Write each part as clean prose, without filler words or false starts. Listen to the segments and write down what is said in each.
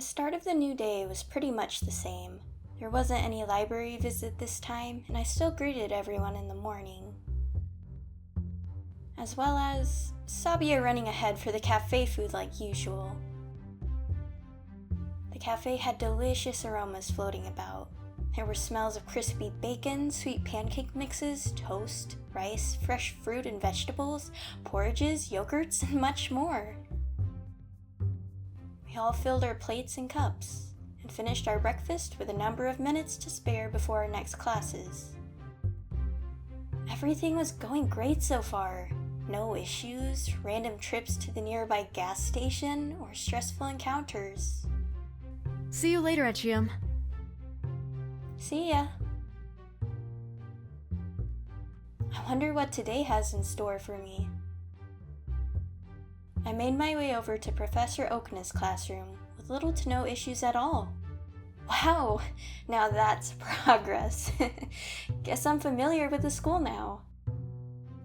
The start of the new day was pretty much the same. There wasn't any library visit this time, and I still greeted everyone in the morning. As well as Sabia running ahead for the cafe food like usual. The cafe had delicious aromas floating about. There were smells of crispy bacon, sweet pancake mixes, toast, rice, fresh fruit and vegetables, porridges, yogurts, and much more. We all filled our plates and cups, and finished our breakfast with a number of minutes to spare before our next classes. Everything was going great so far. No issues, random trips to the nearby gas station, or stressful encounters. See you later, Echium. See ya. I wonder what today has in store for me. I made my way over to Professor Okna's classroom with little to no issues at all. Wow, now that's progress. Guess I'm familiar with the school now.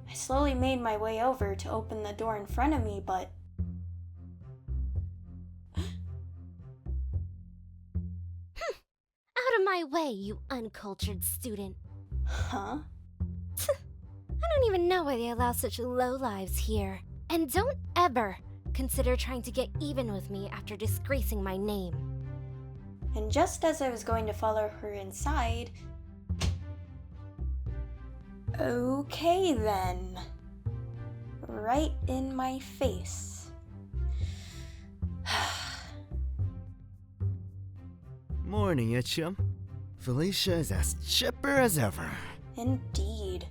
I slowly made my way over to open the door in front of me, but... Out of my way, you uncultured student. Huh? I don't even know why they allow such low lives here. And don't ever consider trying to get even with me after disgracing my name. And just as I was going to follow her inside... Okay then. Right in my face. Morning, Echium. Felicia is as chipper as ever. Indeed.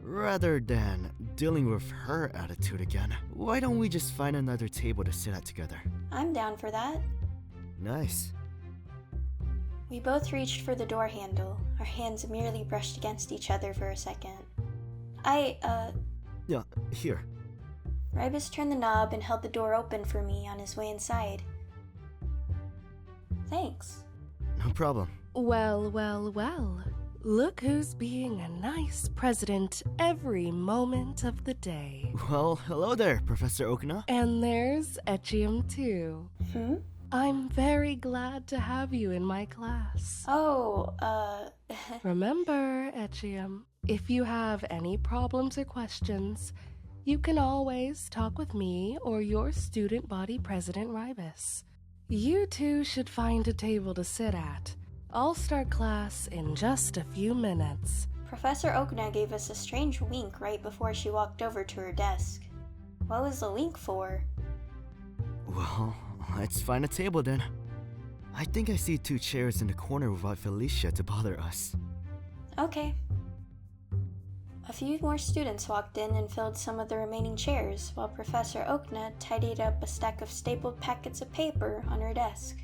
Rather than dealing with her attitude again, why don't we just find another table to sit at together? I'm down for that. Nice. We both reached for the door handle. Our hands merely brushed against each other for a second. Yeah, here. Rybus turned the knob and held the door open for me on his way inside. Thanks. No problem. Well, well, well. Look who's being a nice president every moment of the day. Well, hello there, Professor Okna. And there's Echium too. I'm very glad to have you in my class. Remember, Echium, if you have any problems or questions, you can always talk with me or your student body president, Rybus. You two should find a table to sit at. I'll start class in just a few minutes. Professor Okna gave us a strange wink right before she walked over to her desk. What was the wink for? Well, let's find a table then. I think I see 2 chairs in the corner without Felicia to bother us. Okay. A few more students walked in and filled some of the remaining chairs, while Professor Okna tidied up a stack of stapled packets of paper on her desk.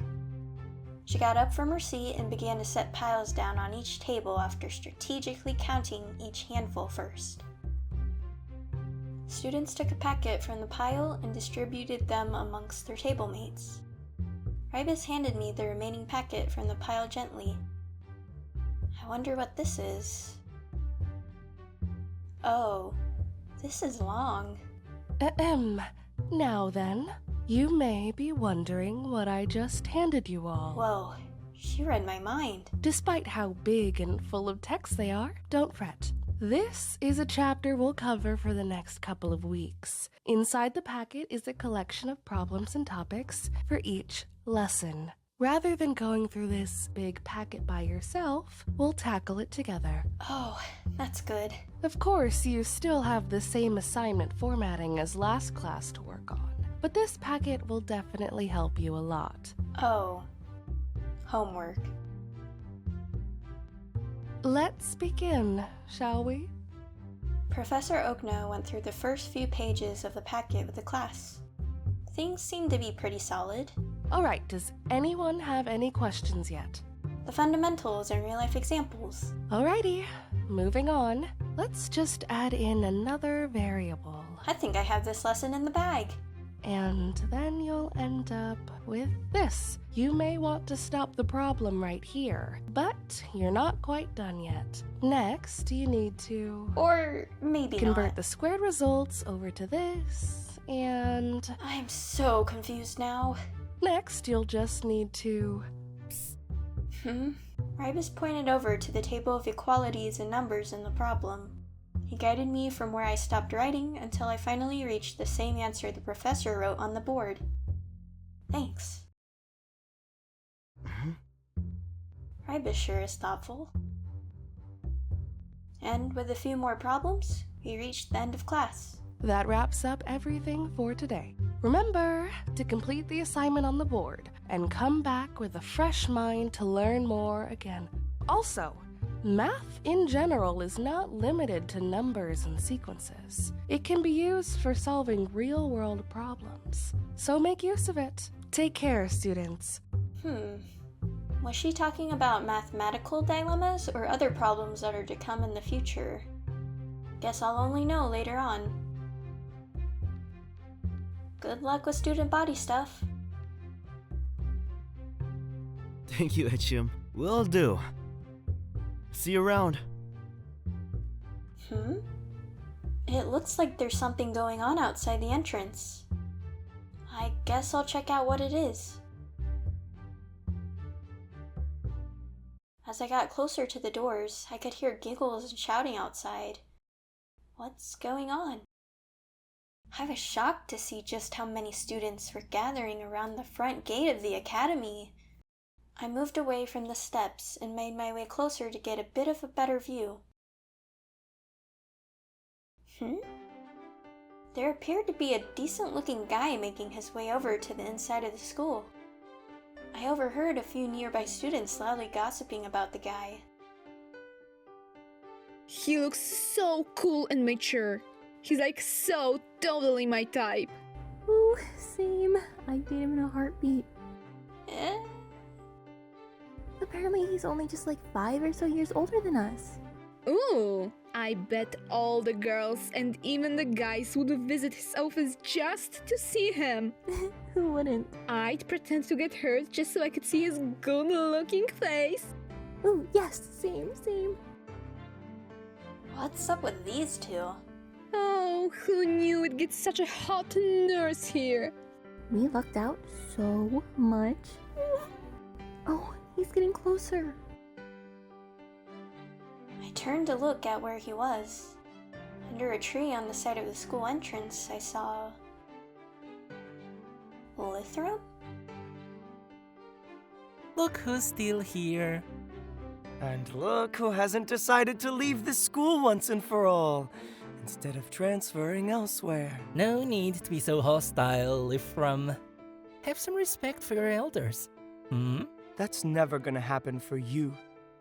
She got up from her seat and began to set piles down on each table after strategically counting each handful first. Students took a packet from the pile and distributed them amongst their table mates. Rybus handed me the remaining packet from the pile gently. I wonder what this is. Oh, this is long. Now then, you may be wondering what I just handed you all. Whoa, she read my mind. Despite how big and full of text they are, don't fret. This is a chapter we'll cover for the next couple of weeks. Inside the packet is a collection of problems and topics for each lesson. Rather than going through this big packet by yourself, we'll tackle it together. Oh, that's good. Of course, you still have the same assignment formatting as last class to work on, but this packet will definitely help you a lot. Oh, homework. Let's begin, shall we? Professor Okna went through the first few pages of the packet with the class. Things seemed to be pretty solid. Alright, does anyone have any questions yet? The fundamentals and real-life examples. Alrighty, moving on. Let's just add in another variable. I think I have this lesson in the bag. And then you'll end up with this. You may want to stop the problem right here, but you're not quite done yet. Next, you need to... Or maybe convert not. the squared results over to this, and... I'm so confused now. Next, you'll just need to... Ribus pointed over to the table of equalities and numbers in the problem. He guided me from where I stopped writing until I finally reached the same answer the professor wrote on the board. Thanks. Ribus sure is thoughtful. And with a few more problems, we reached the end of class. That wraps up everything for today. Remember to complete the assignment on the board and come back with a fresh mind to learn more again. Also, math in general is not limited to numbers and sequences. It can be used for solving real-world problems. So make use of it. Take care, students. Was she talking about mathematical dilemmas or other problems that are to come in the future? Guess I'll only know later on. Good luck with student body stuff. Thank you, Echium. Will do. See you around. It looks like there's something going on outside the entrance. I guess I'll check out what it is. As I got closer to the doors, I could hear giggles and shouting outside. What's going on? I was shocked to see just how many students were gathering around the front gate of the academy. I moved away from the steps and made my way closer to get a bit of a better view. There appeared to be a decent-looking guy making his way over to the inside of the school. I overheard a few nearby students loudly gossiping about the guy. He looks so cool and mature. He's like so totally my type. Ooh, same. I'd date him in a heartbeat. Apparently he's only just like 5 or so years older than us. Ooh, I bet all the girls and even the guys would visit his office just to see him. Who wouldn't? I'd pretend to get hurt just so I could see his good-looking face. Ooh, yes, same. What's up with these two? Oh, who knew it'd get such a hot nurse here? We lucked out so much. Oh, he's getting closer. I turned to look at where he was. Under a tree on the side of the school entrance, I saw... Lithrum? Look who's still here. And look who hasn't decided to leave the school once and for all, instead of transferring elsewhere. No need to be so hostile, Ephraim. Have some respect for your elders. That's never gonna happen for you,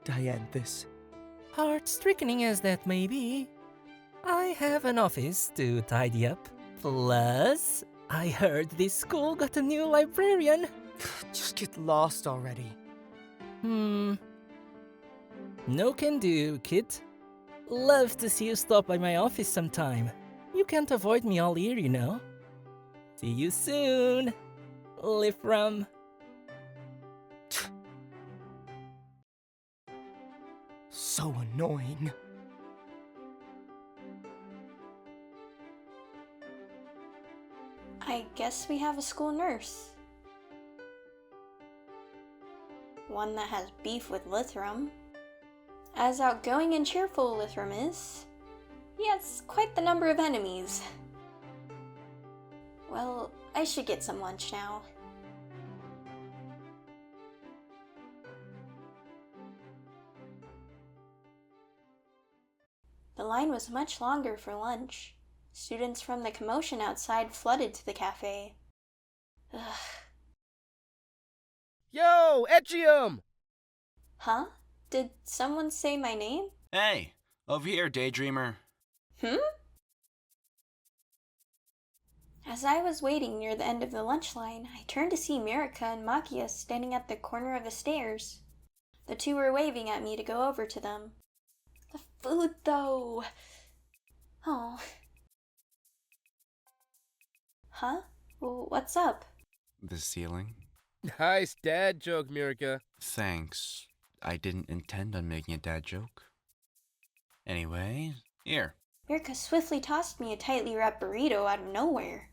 Dianthus. Heart-stricken as that may be, I have an office to tidy up. Plus, I heard this school got a new librarian. Just get lost already. No can do, kid. Love to see you stop by my office sometime. You can't avoid me all year, you know. See you soon, Ephraim. So annoying. I guess we have a school nurse. One that has beef with Lithrum. As outgoing and cheerful Lithrum is, he has quite the number of enemies. Well, I should get some lunch now. The line was much longer for lunch. Students from the commotion outside flooded to the cafe. Ugh. Yo, Echium! Huh? Did someone say my name? Hey, over here, daydreamer. As I was waiting near the end of the lunch line, I turned to see Mirika and Makia standing at the corner of the stairs. The two were waving at me to go over to them. The food, though. Oh. Huh? What's up? The ceiling? Nice dad joke, Mirika. Thanks. I didn't intend on making a dad joke. Anyway, here. Mirika swiftly tossed me a tightly wrapped burrito out of nowhere.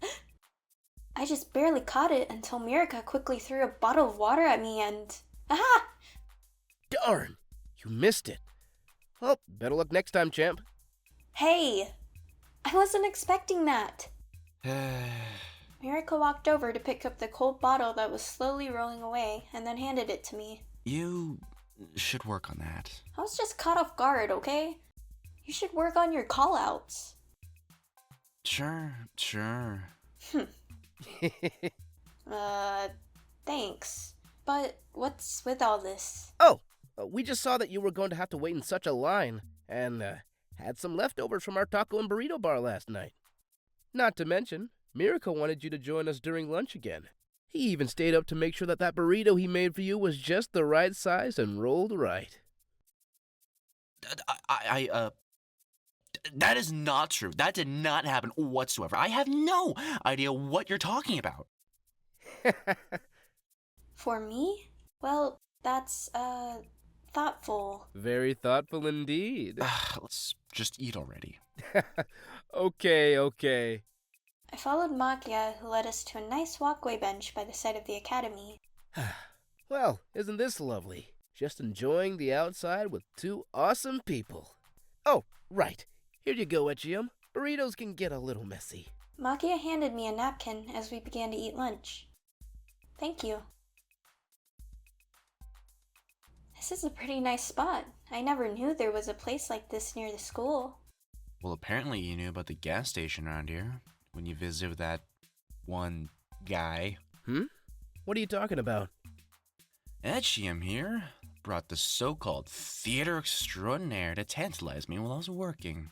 I just barely caught it until Mirka quickly threw a bottle of water at me and... Aha! Darn! You missed it. Well, better luck next time, champ. Hey! I wasn't expecting that. Mirka walked over to pick up the cold bottle that was slowly rolling away and then handed it to me. You should work on that. I was just caught off guard, okay? You should work on your call-outs. Sure. Thanks. But what's with all this? Oh, we just saw that you were going to have to wait in such a line, and had some leftovers from our taco and burrito bar last night. Not to mention, Mirka wanted you to join us during lunch again. He even stayed up to make sure that burrito he made for you was just the right size and rolled right. That is not true. That did not happen whatsoever. I have no idea what you're talking about. For me? Well, that's, thoughtful. Very thoughtful indeed. Let's just eat already. Okay. I followed Makia, who led us to a nice walkway bench by the side of the academy. Well, isn't this lovely? Just enjoying the outside with two awesome people. Oh, right. Here you go, Echium. Burritos can get a little messy. Makia handed me a napkin as we began to eat lunch. Thank you. This is a pretty nice spot. I never knew there was a place like this near the school. Well, apparently you knew about the gas station around here when you visited with that one guy. What are you talking about? Echium here brought the so-called theater extraordinaire to tantalize me while I was working.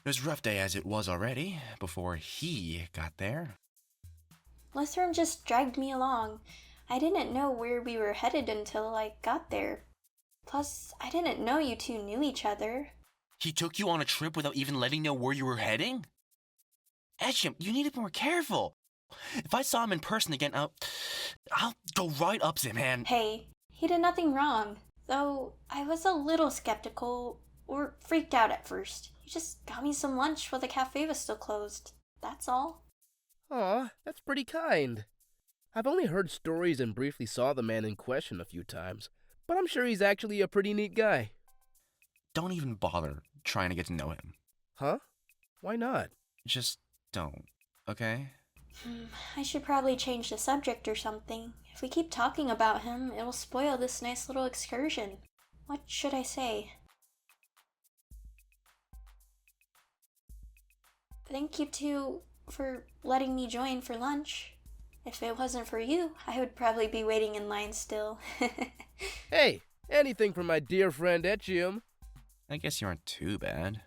It was a rough day as it was already, before he got there. Lithram just dragged me along. I didn't know where we were headed until I got there. Plus, I didn't know you two knew each other. He took you on a trip without even letting you know where you were heading? Echium, you need to be more careful. If I saw him in person again, I'll go right up to him and... Hey, he did nothing wrong. Though, I was a little skeptical, or freaked out at first. You just got me some lunch while the cafe was still closed. That's all. Aw, that's pretty kind. I've only heard stories and briefly saw the man in question a few times, but I'm sure he's actually a pretty neat guy. Don't even bother trying to get to know him. Huh? Why not? Just don't, okay? I should probably change the subject or something. If we keep talking about him, it'll spoil this nice little excursion. What should I say? Thank you two for letting me join for lunch. If it wasn't for you, I would probably be waiting in line still. Hey, anything for my dear friend Echium. I guess you aren't too bad.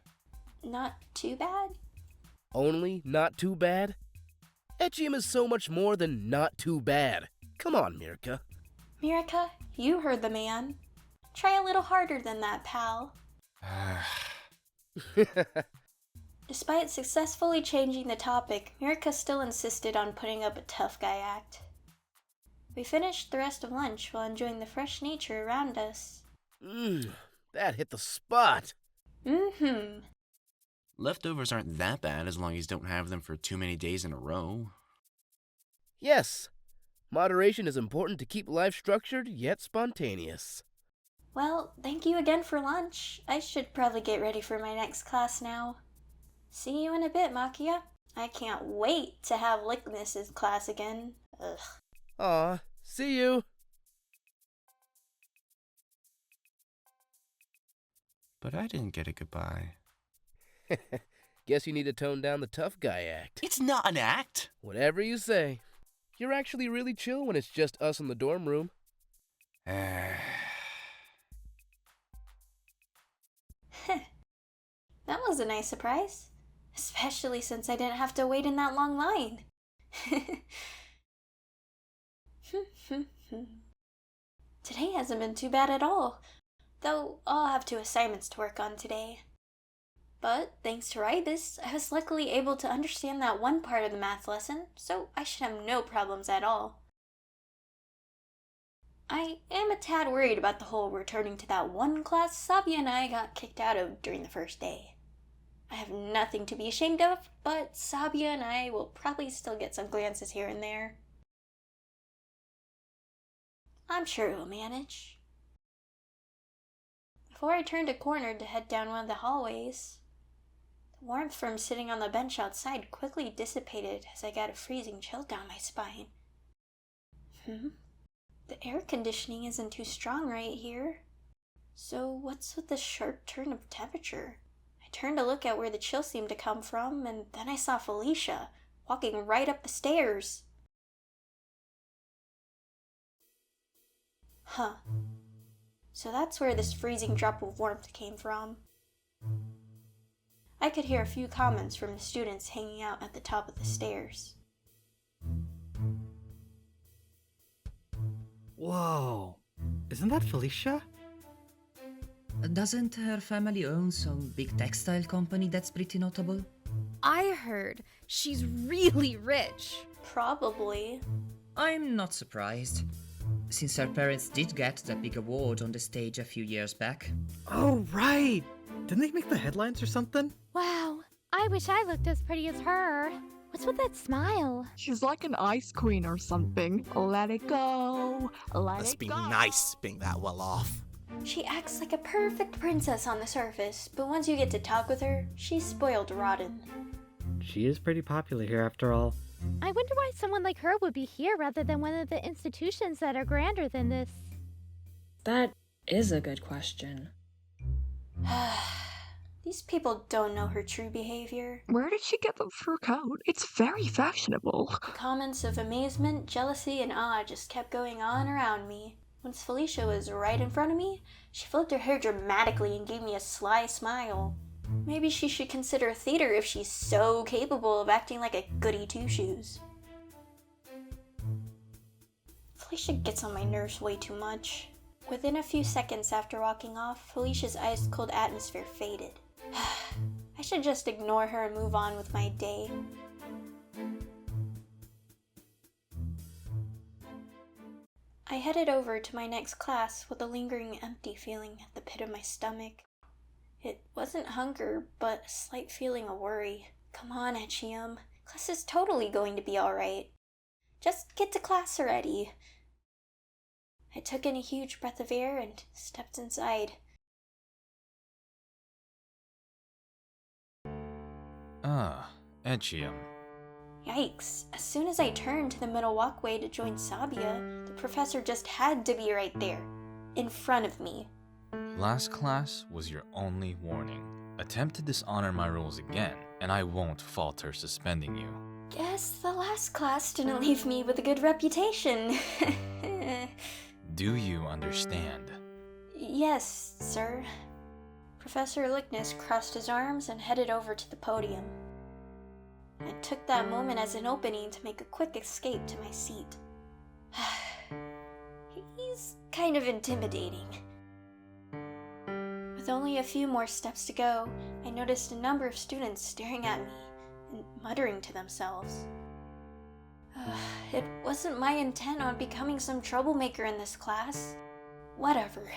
Not too bad? Only not too bad? Echium is so much more than not too bad. Come on, Mirka. Mirka, you heard the man. Try a little harder than that, pal. Despite successfully changing the topic, Mirka still insisted on putting up a tough guy act. We finished the rest of lunch while enjoying the fresh nature around us. That hit the spot. Leftovers aren't that bad as long as you don't have them for too many days in a row. Yes, moderation is important to keep life structured yet spontaneous. Well, thank you again for lunch. I should probably get ready for my next class now. See you in a bit, Makia. I can't wait to have Lickness's class again. Ugh. Aw, see you. But I didn't get a goodbye. Guess you need to tone down the tough guy act. It's not an act! Whatever you say. You're actually really chill when it's just us in the dorm room. That was a nice surprise. Especially since I didn't have to wait in that long line. Today hasn't been too bad at all, though I'll have 2 assignments to work on today. But thanks to Ribus, I was luckily able to understand that one part of the math lesson, so I should have no problems at all. I am a tad worried about the whole returning to that one class Savia and I got kicked out of during the first day. I have nothing to be ashamed of, but Sabia and I will probably still get some glances here and there. I'm sure we'll manage. Before I turned a corner to head down one of the hallways, the warmth from sitting on the bench outside quickly dissipated as I got a freezing chill down my spine. The air conditioning isn't too strong right here. So what's with this sharp turn of temperature? I turned to look at where the chill seemed to come from, and then I saw Felicia walking right up the stairs. Huh. So that's where this freezing drop of warmth came from. I could hear a few comments from the students hanging out at the top of the stairs. Whoa. Isn't that Felicia? Doesn't her family own some big textile company that's pretty notable? I heard she's really rich. Probably. I'm not surprised, since her parents did get that big award on the stage a few years back. Oh, right! Didn't they make the headlines or something? Wow, I wish I looked as pretty as her. What's with that smile? She's like an ice queen or something. Let it go. Must be nice being that well off. She acts like a perfect princess on the surface, but once you get to talk with her, she's spoiled rotten. She is pretty popular here after all. I wonder why someone like her would be here rather than one of the institutions that are grander than this. That is a good question. These people don't know her true behavior. Where did she get the fur coat? It's very fashionable. The comments of amazement, jealousy, and awe just kept going on around me. Once Felicia was right in front of me, she flipped her hair dramatically and gave me a sly smile. Maybe she should consider theater if she's so capable of acting like a goody two-shoes. Felicia gets on my nerves way too much. Within a few seconds after walking off, Felicia's ice-cold atmosphere faded. I should just ignore her and move on with my day. I headed over to my next class with a lingering empty feeling at the pit of my stomach. It wasn't hunger, but a slight feeling of worry. Come on, Echium. Class is totally going to be alright. Just get to class already. I took in a huge breath of air and stepped inside. Echium. Yikes. As soon as I turned to the middle walkway to join Sabia, the professor just had to be right there, in front of me. Last class was your only warning. Attempt to dishonor my rules again, and I won't falter suspending you. Guess the last class didn't leave me with a good reputation. Do you understand? Yes, sir. Professor Lickness crossed his arms and headed over to the podium. I took that moment as an opening to make a quick escape to my seat. He's kind of intimidating. With only a few more steps to go, I noticed a number of students staring at me and muttering to themselves. It wasn't my intent on becoming some troublemaker in this class. Whatever.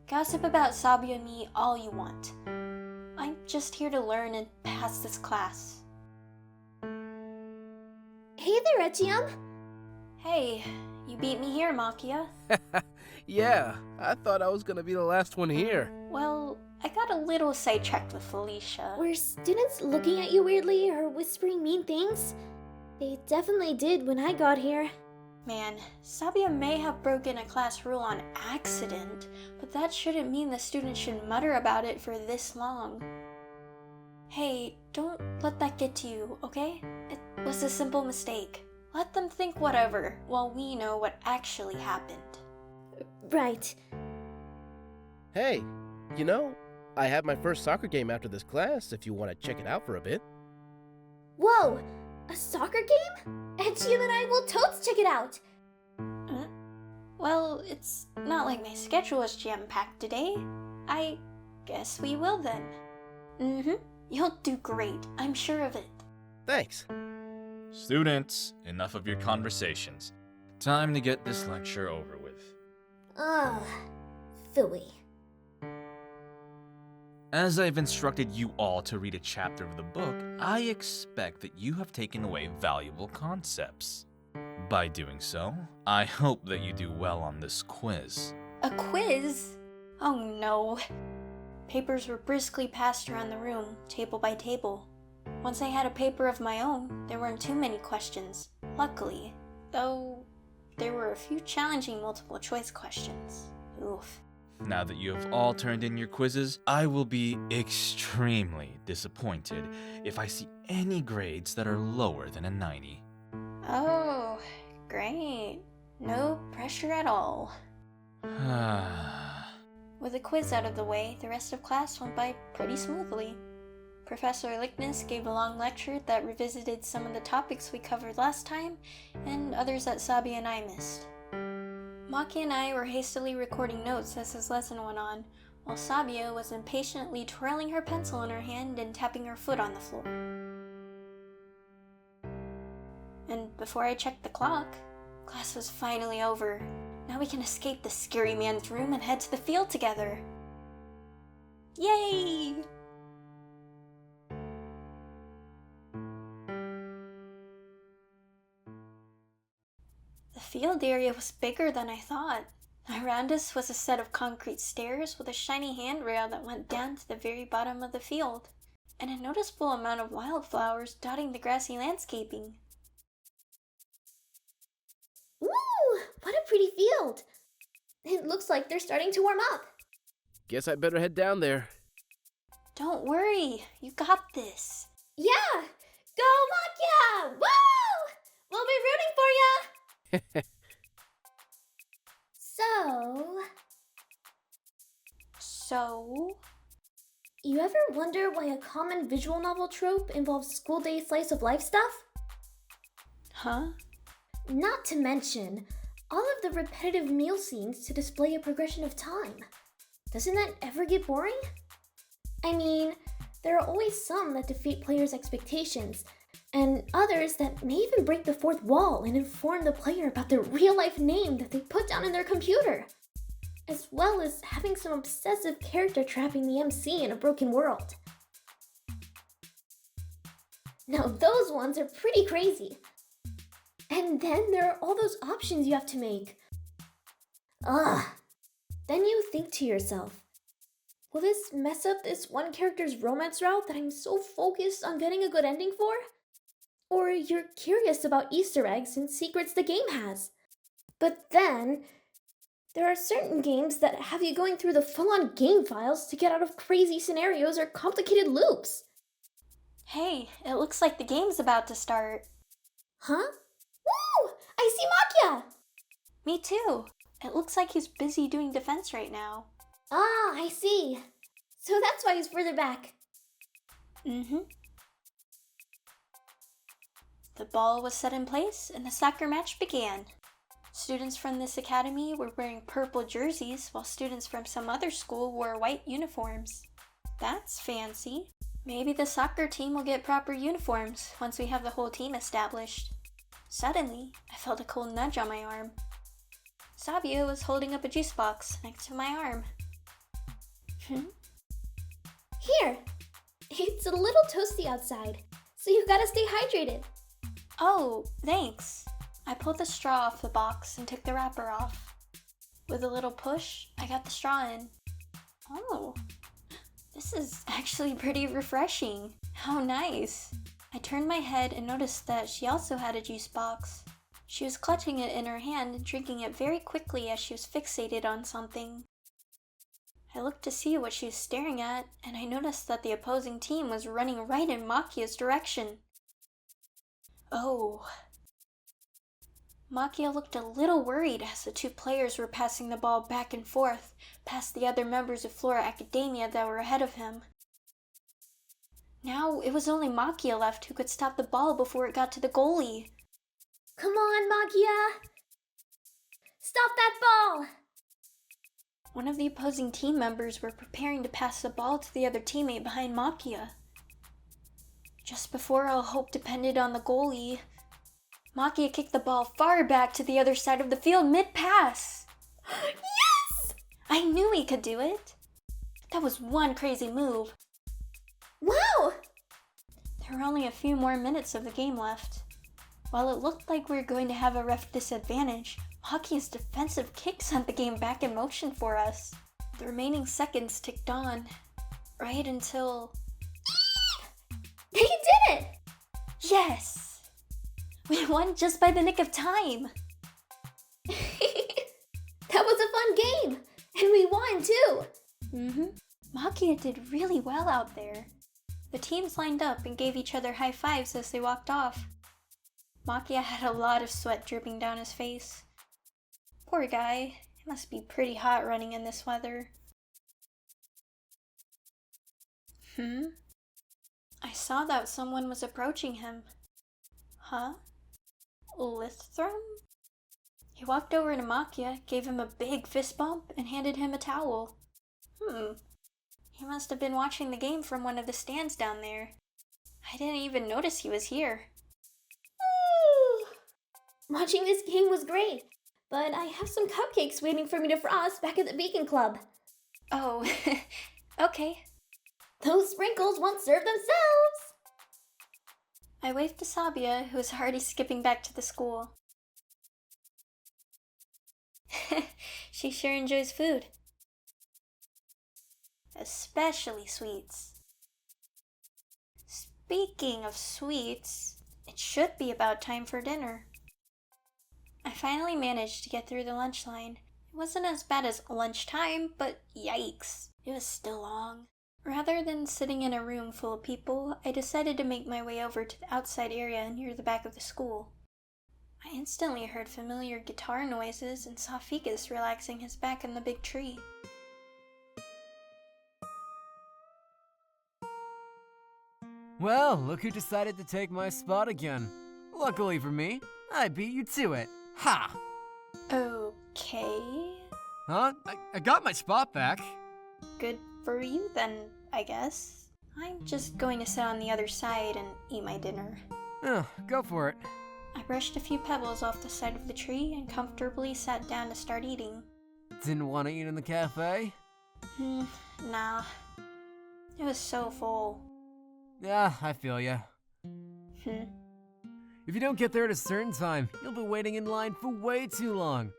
Gossip about Sabia and me all you want. I'm just here to learn and pass this class. Hey there, Echium! Hey, you beat me here, Makia. Yeah, I thought I was gonna be the last one here. Well, I got a little sidetracked with Felicia. Were students looking at you weirdly or whispering mean things? They definitely did when I got here. Man, Sabia may have broken a class rule on accident, but that shouldn't mean the students should mutter about it for this long. Hey, don't let that get to you, okay? It was a simple mistake. Let them think whatever, while we know what actually happened. Right. Hey, you know, I have my first soccer game after this class if you want to check it out for a bit. Whoa! A soccer game? Echium and I will totes check it out! Well, it's not like my schedule is jam-packed today. I guess we will then. You'll do great, I'm sure of it. Thanks. Students, enough of your conversations. Time to get this lecture over with. Philly. As I've instructed you all to read a chapter of the book, I expect that you have taken away valuable concepts. By doing so, I hope that you do well on this quiz. A quiz? Oh no. Papers were briskly passed around the room, table by table. Once I had a paper of my own, there weren't too many questions, luckily. Though, there were a few challenging multiple choice questions. Oof. Now that you have all turned in your quizzes, I will be extremely disappointed if I see any grades that are lower than a 90. Oh, great. No pressure at all. With the quiz out of the way, the rest of class went by pretty smoothly. Professor Lickness gave a long lecture that revisited some of the topics we covered last time, and others that Sabi and I missed. Maki and I were hastily recording notes as his lesson went on, while Sabia was impatiently twirling her pencil in her hand and tapping her foot on the floor. And before I checked the clock, class was finally over. Now we can escape the scary man's room and head to the field together. Yay! The field area was bigger than I thought. Around us was a set of concrete stairs with a shiny handrail that went down to the very bottom of the field, and a noticeable amount of wildflowers dotting the grassy landscaping. Ooh, what a pretty field! It looks like they're starting to warm up. Guess I better head down there. Don't worry, you got this. Yeah! Go Makia! Woo! We'll be rooting for ya! So, you ever wonder why a common visual novel trope involves school day slice of life stuff? Huh? Not to mention, all of the repetitive meal scenes to display a progression of time. Doesn't that ever get boring? I mean, there are always some that defeat players' expectations, and others that may even break the fourth wall and inform the player about the real-life name that they put down in their computer, as well as having some obsessive character trapping the MC in a broken world. Now those ones are pretty crazy. And then there are all those options you have to make. Ugh. Then you think to yourself, will this mess up this one character's romance route that I'm so focused on getting a good ending for? Or you're curious about Easter eggs and secrets the game has. But then, there are certain games that have you going through the full-on game files to get out of crazy scenarios or complicated loops. Hey, it looks like the game's about to start. Huh? Woo! I see Makia! Me too. It looks like he's busy doing defense right now. Ah, I see. So that's why he's further back. Mm-hmm. The ball was set in place and the soccer match began. Students from this academy were wearing purple jerseys while students from some other school wore white uniforms. That's fancy. Maybe the soccer team will get proper uniforms once we have the whole team established. Suddenly, I felt a cold nudge on my arm. Sabia was holding up a juice box next to my arm. Here! It's a little toasty outside, so you gotta stay hydrated. Oh, thanks. I pulled the straw off the box and took the wrapper off. With a little push, I got the straw in. Oh, this is actually pretty refreshing. How nice. I turned my head and noticed that she also had a juice box. She was clutching it in her hand and drinking it very quickly as she was fixated on something. I looked to see what she was staring at, and I noticed that the opposing team was running right in Makia's direction. Oh. Makia looked a little worried as the two players were passing the ball back and forth past the other members of Flora Academia that were ahead of him. Now it was only Makia left who could stop the ball before it got to the goalie. Come on, Makia! Stop that ball! One of the opposing team members were preparing to pass the ball to the other teammate behind Makia. Just before all hope depended on the goalie, Makia kicked the ball far back to the other side of the field mid-pass. Yes! I knew he could do it. That was one crazy move. Wow! There were only a few more minutes of the game left. While it looked like we were going to have a ref disadvantage, Makia's defensive kick sent the game back in motion for us. The remaining seconds ticked on, right until... They did it! Yes! We won just by the nick of time! That was a fun game! And we won too! Makia did really well out there. The teams lined up and gave each other high fives as they walked off. Makia had a lot of sweat dripping down his face. Poor guy, it must be pretty hot running in this weather. I saw that someone was approaching him. Huh? Lithrum? He walked over to Makia, gave him a big fist bump, and handed him a towel. He must have been watching the game from one of the stands down there. I didn't even notice he was here. Watching this game was great, but I have some cupcakes waiting for me to frost back at the Beacon Club. Oh, okay. Those sprinkles won't serve themselves! I waved to Sabia, who was already skipping back to the school. She sure enjoys food. Especially sweets. Speaking of sweets, it should be about time for dinner. I finally managed to get through the lunch line. It wasn't as bad as lunchtime, but yikes, it was still long. Rather than sitting in a room full of people, I decided to make my way over to the outside area near the back of the school. I instantly heard familiar guitar noises and saw Ficus relaxing his back in the big tree. Well, look who decided to take my spot again. Luckily for me, I beat you to it. Ha! Okay. Huh? I got my spot back. Good for you then, I guess. I'm just going to sit on the other side and eat my dinner. Oh, go for it. I brushed a few pebbles off the side of the tree and comfortably sat down to start eating. Didn't want to eat in the cafe? Nah. It was so full. Yeah, I feel ya. If you don't get there at a certain time, you'll be waiting in line for way too long.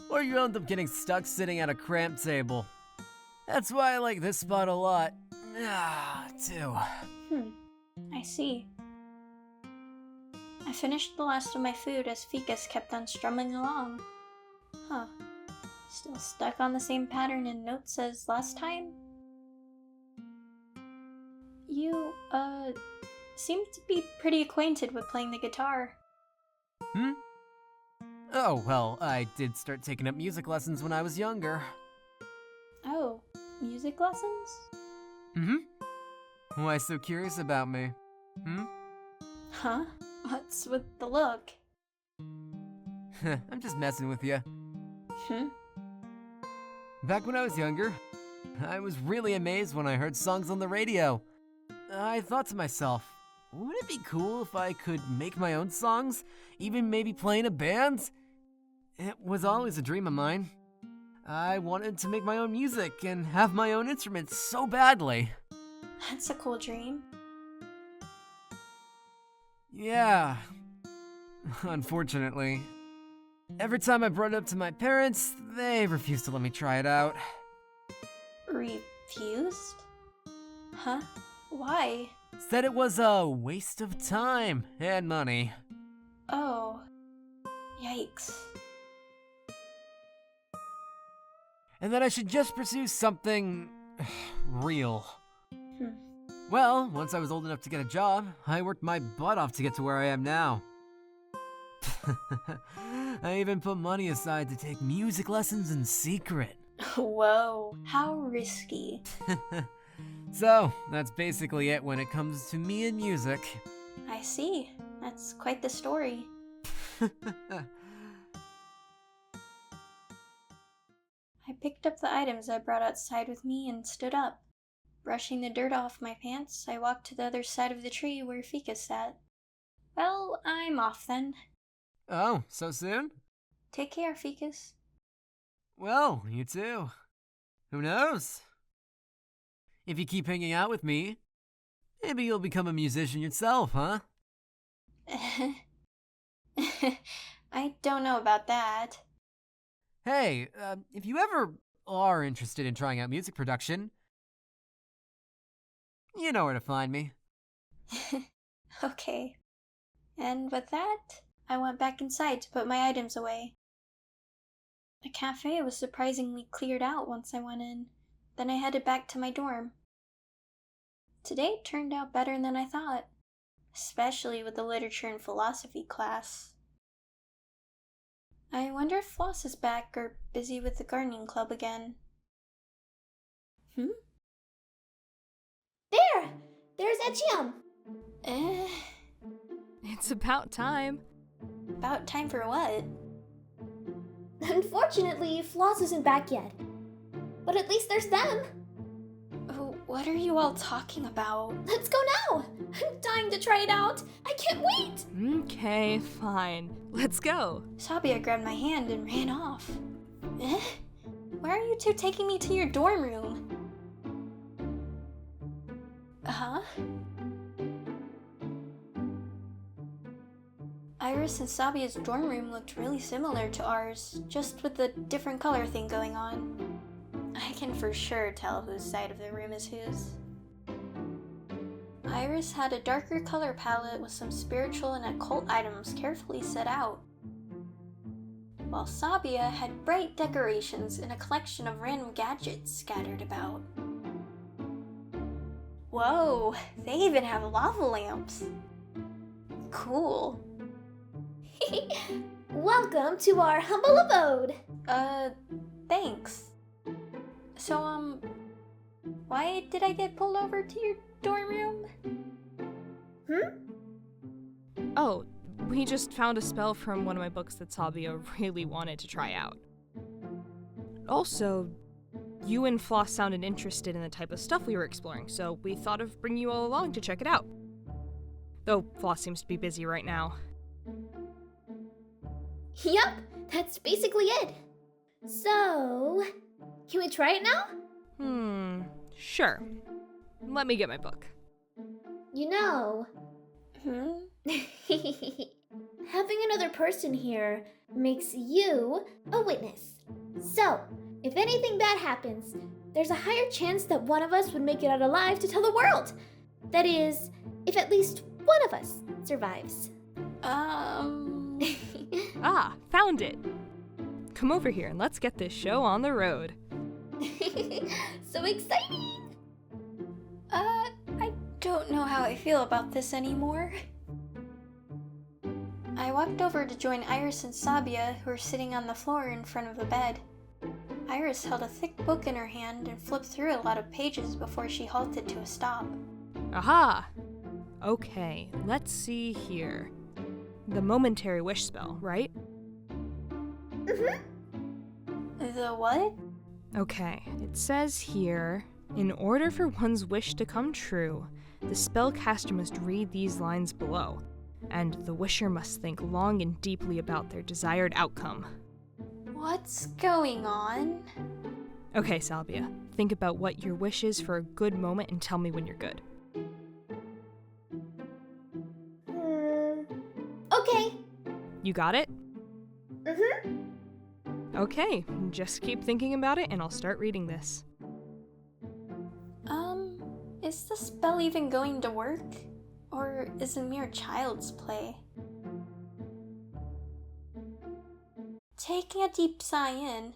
Or you'll end up getting stuck sitting at a cramped table. That's why I like this spot a lot. Too. I see. I finished the last of my food as Ficus kept on strumming along. Still stuck on the same pattern and notes as last time? You, seem to be pretty acquainted with playing the guitar. Oh, well, I did start taking up music lessons when I was younger. Oh, music lessons? Why so curious about me? Huh? What's with the look? I'm just messing with you. Back when I was younger, I was really amazed when I heard songs on the radio. I thought to myself, wouldn't it be cool if I could make my own songs, even maybe play in a band? It was always a dream of mine. I wanted to make my own music and have my own instruments so badly. That's a cool dream. Yeah. Unfortunately. Every time I brought it up to my parents, they refused to let me try it out. Refused? Huh? Why? Said it was a waste of time and money. Oh. Yikes. And that I should just pursue something real. Well, once I was old enough to get a job, I worked my butt off to get to where I am now. I even put money aside to take music lessons in secret. Whoa, how risky. So, that's basically it when it comes to me and music. I see. That's quite the story. I picked up the items I brought outside with me and stood up. Brushing the dirt off my pants, I walked to the other side of the tree where Ficus sat. Well, I'm off then. Oh, so soon? Take care, Ficus. Well, you too. Who knows? If you keep hanging out with me, maybe you'll become a musician yourself, huh? I don't know about that. Hey, if you ever are interested in trying out music production, you know where to find me. Okay. And with that, I went back inside to put my items away. The cafe was surprisingly cleared out once I went in. Then I headed back to my dorm. Today turned out better than I thought, especially with the literature and philosophy class. I wonder if Floss is back or busy with the gardening club again. There! There's Echium! It's about time. About time for what? Unfortunately, Floss isn't back yet. But at least there's them! What are you all talking about? Let's go now! I'm dying to try it out! I can't wait! Okay, fine. Let's go. Sabia grabbed my hand and ran off. Why are you two taking me to your dorm room? Huh? Iris and Sabia's dorm room looked really similar to ours, just with the different color thing going on. I can for sure tell whose side of the room is whose. Iris had a darker color palette with some spiritual and occult items carefully set out, while Sabia had bright decorations and a collection of random gadgets scattered about. Whoa, they even have lava lamps. Cool. Welcome to our humble abode. Thanks. So, why did I get pulled over to your dorm room? Oh, we just found a spell from one of my books that Sabia really wanted to try out. Also, you and Floss sounded interested in the type of stuff we were exploring, so we thought of bringing you all along to check it out. Though Floss seems to be busy right now. Yep, that's basically it. So, can we try it now? Sure. Let me get my book. You know, having another person here makes you a witness. So, if anything bad happens, there's a higher chance that one of us would make it out alive to tell the world. That is, if at least one of us survives. Found it. Come over here and let's get this show on the road. So exciting! I don't know how I feel about this anymore. I walked over to join Iris and Sabia, who were sitting on the floor in front of the bed. Iris held a thick book in her hand and flipped through a lot of pages before she halted to a stop. Aha! Okay, let's see here. The momentary wish spell, right? The what? Okay, it says here, in order for one's wish to come true, the spellcaster must read these lines below, and the wisher must think long and deeply about their desired outcome. What's going on? Okay, Salvia, think about what your wish is for a good moment and tell me when you're good. Okay. You got it? Okay, just keep thinking about it and I'll start reading this. Is the spell even going to work? Or is it mere child's play? Taking a deep sigh in,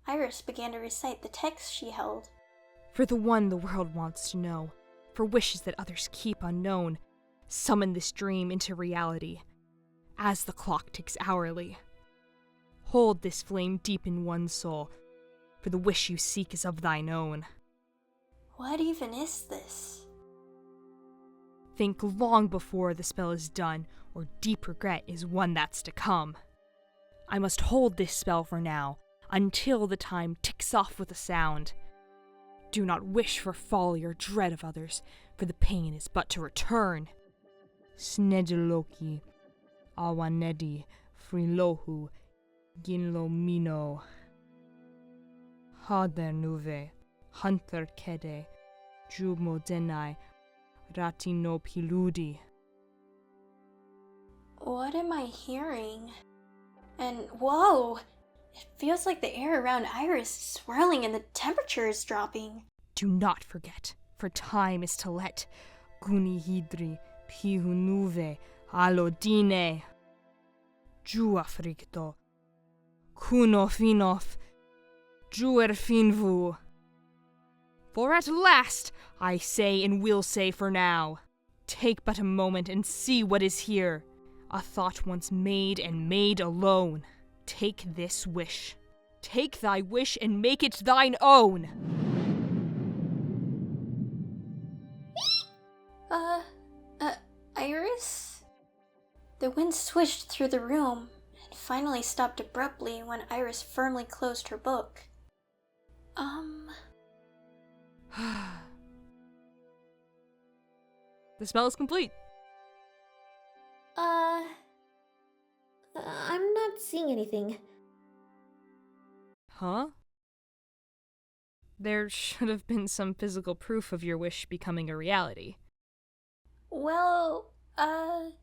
Iris began to recite the text she held. For the one the world wants to know, for wishes that others keep unknown, summon this dream into reality, as the clock ticks hourly. Hold this flame deep in one's soul, for the wish you seek is of thine own. What even is this? Think long before the spell is done, or deep regret is one that's to come. I must hold this spell for now, until the time ticks off with a sound. Do not wish for folly or dread of others, for the pain is but to return. Snediloki, awanedi, frilohu, ginlomino. Hader nuve, hunter kede, Jumo denai, rati no piludi. What am I hearing? And whoa! It feels like the air around Iris is swirling and the temperature is dropping. Do not forget, for time is to let Guni hidri pihunuve alodine. Jua fricto. Kuno finof. Juer finvu. For at last, I say and will say for now, take but a moment and see what is here. A thought once made and made alone. Take this wish. Take thy wish and make it thine own. Iris? The wind swished through the room and finally stopped abruptly when Iris firmly closed her book. The spell is complete. I'm not seeing anything. Huh? There should have been some physical proof of your wish becoming a reality. Well, I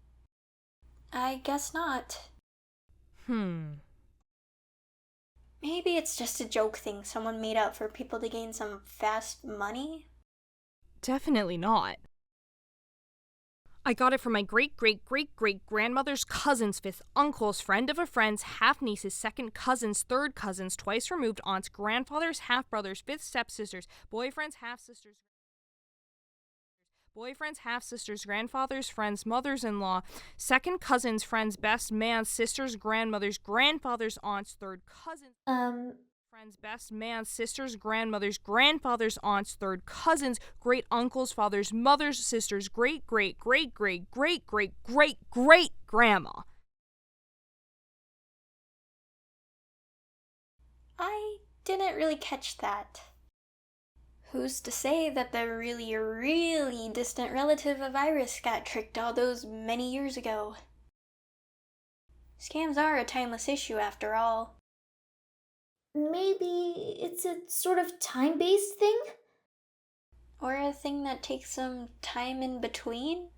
guess not. Maybe it's just a joke thing someone made up for people to gain some fast money? Definitely not. I got it from my great-great-great-great-grandmother's cousin's fifth uncle's friend of a friend's half-niece's second cousin's third cousin's twice removed aunt's grandfather's half-brother's fifth stepsister's boyfriend's half-sister's grandfather's friend's mother's-in-law, second cousin's friend's best man's sister's grandmother's grandfather's aunt's third cousin's friend's best man's sister's grandmother's grandfather's aunt's third cousin's great uncle's father's mother's sister's great-great-great-great-great-great-great grandma. I didn't really catch that. Who's to say that the really, really distant relative of Iris got tricked all those many years ago? Scams are a timeless issue after all. Maybe it's a sort of time-based thing? Or a thing that takes some time in between?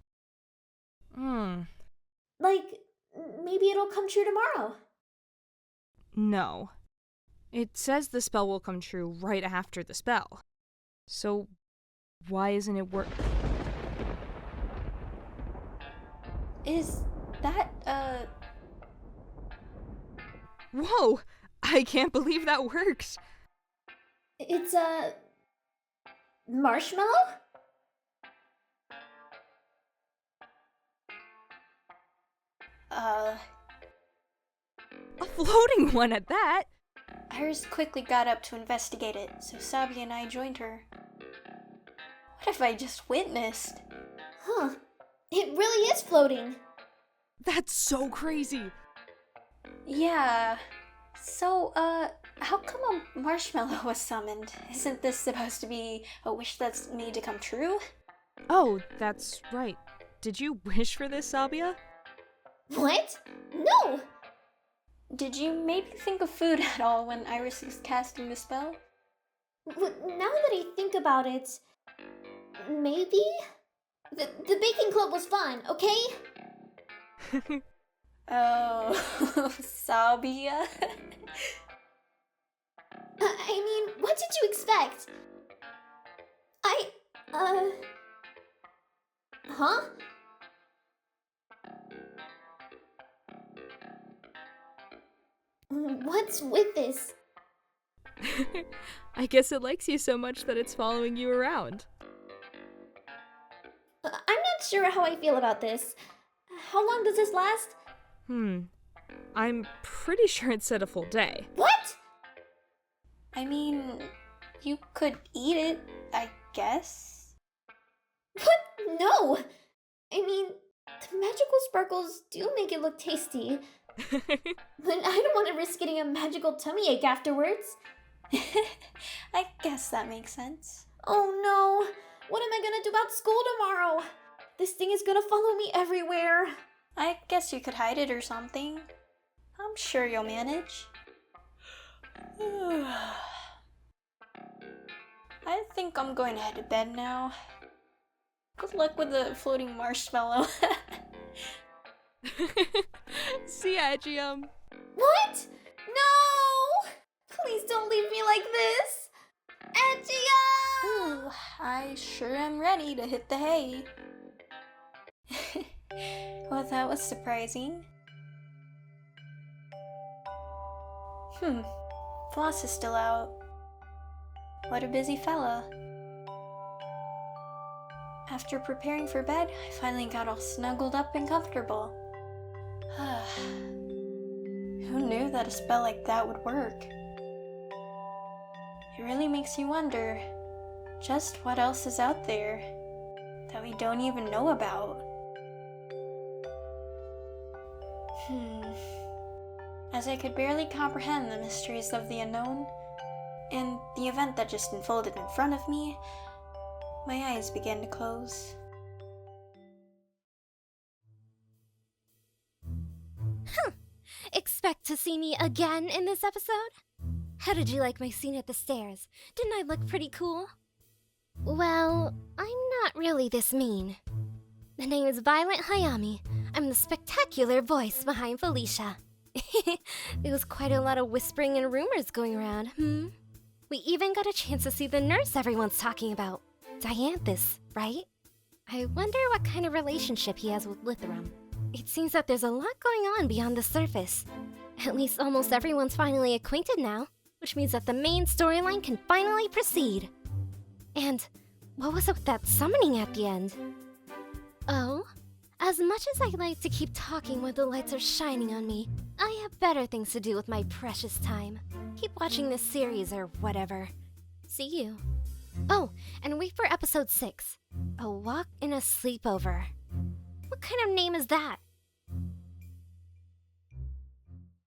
Like, maybe it'll come true tomorrow. No. It says the spell will come true right after the spell. So, why isn't it Is that, Whoa! I can't believe that worked! It's a marshmallow? A floating one at that! Iris quickly got up to investigate it, so Sabi and I joined her. What have I just witnessed? Huh. It really is floating. That's so crazy! Yeah. So, how come a marshmallow was summoned? Isn't this supposed to be a wish that's made to come true? Oh, that's right. Did you wish for this, Sabia? What? No! Did you maybe think of food at all when Iris was casting the spell? Now that I think about it, maybe? The baking club was fun, okay? Oh, Sabia? I mean, what did you expect? Huh? What's with this? I guess it likes you so much that it's following you around. I'm not sure how I feel about this. How long does this last? I'm pretty sure it said a full day. What? I mean, you could eat it, I guess. What? No! I mean, the magical sparkles do make it look tasty. But I don't want to risk getting a magical tummy ache afterwards. I guess that makes sense. Oh no! What am I gonna do about school tomorrow? This thing is gonna follow me everywhere. I guess you could hide it or something. I'm sure you'll manage. I think think I'm going to head to bed now. Good luck with the floating marshmallow. See ya, Echium. What? No! Please don't leave me like this! Echium! Ooh, I sure am ready to hit the hay. Well, that was surprising. Floss is still out. What a busy fella. After preparing for bed, I finally got all snuggled up and comfortable. Who knew that a spell like that would work? It really makes you wonder just what else is out there that we don't even know about. As I could barely comprehend the mysteries of the unknown, and the event that just unfolded in front of me, my eyes began to close. Expect to see me again in this episode? How did you like my scene at the stairs? Didn't I look pretty cool? Well, I'm not really this mean. The name is Violet Hayami. I'm the spectacular voice behind Felicia. There was quite a lot of whispering and rumors going around, We even got a chance to see the nurse everyone's talking about. Dianthus, right? I wonder what kind of relationship he has with Lythram. It seems that there's a lot going on beyond the surface. At least almost everyone's finally acquainted now, which means that the main storyline can finally proceed. And what was with that summoning at the end? Oh? As much as I like to keep talking when the lights are shining on me, I have better things to do with my precious time. Keep watching this series or whatever. See you. Oh, and wait for episode 6. A Walk in a Sleepover. What kind of name is that?